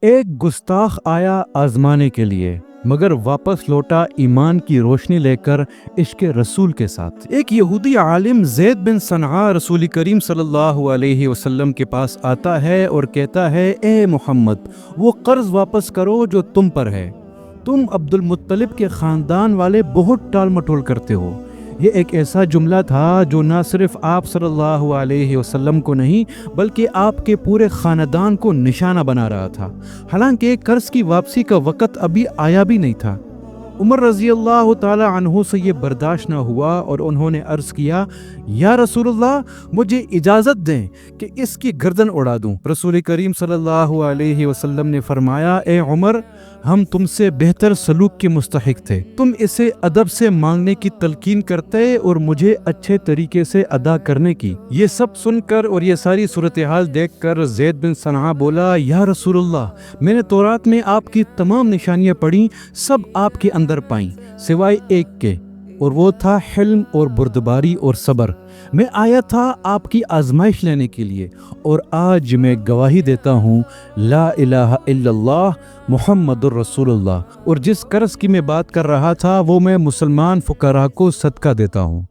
ایک گستاخ آیا آزمانے کے لیے، مگر واپس لوٹا ایمان کی روشنی لے کر عشق رسول کے ساتھ۔ ایک یہودی عالم زید بن صنعا رسول کریم صلی اللہ علیہ وسلم کے پاس آتا ہے اور کہتا ہے، اے محمد، وہ قرض واپس کرو جو تم پر ہے۔ تم عبد المطلب کے خاندان والے بہت ٹال مٹول کرتے ہو۔ یہ ایک ایسا جملہ تھا جو نہ صرف آپ صلی اللہ علیہ وسلم کو نہیں بلکہ آپ کے پورے خاندان کو نشانہ بنا رہا تھا، حالانکہ قرض کی واپسی کا وقت ابھی آیا بھی نہیں تھا۔ عمر رضی اللہ تعالی عنہ سے یہ برداشت نہ ہوا اور انہوں نے عرض کیا، یا رسول اللہ، مجھے اجازت دیں کہ اس کی گردن اڑا دوں۔ رسول کریم صلی اللہ علیہ وسلم نے فرمایا، اے عمر، ہم تم سے بہتر سلوک کے مستحق تھے۔ تم اسے ادب سے مانگنے کی تلقین کرتے اور مجھے اچھے طریقے سے ادا کرنے کی۔ یہ سب سن کر اور یہ ساری صورتحال دیکھ کر زید بن صنعا بولا، یا رسول اللہ، میں نے تورات میں آپ کی تمام نشانیاں پڑھی، سب آپ کے اندر پائیں سوائے ایک کے، اور وہ تھا حلم اور بردباری اور صبر۔ میں آیا تھا آپ کی آزمائش لینے کے لیے، اور آج میں گواہی دیتا ہوں، لا الہ الا اللہ محمد الرسول اللہ، اور جس قرض کی میں بات کر رہا تھا وہ میں مسلمان فقراء کو صدقہ دیتا ہوں۔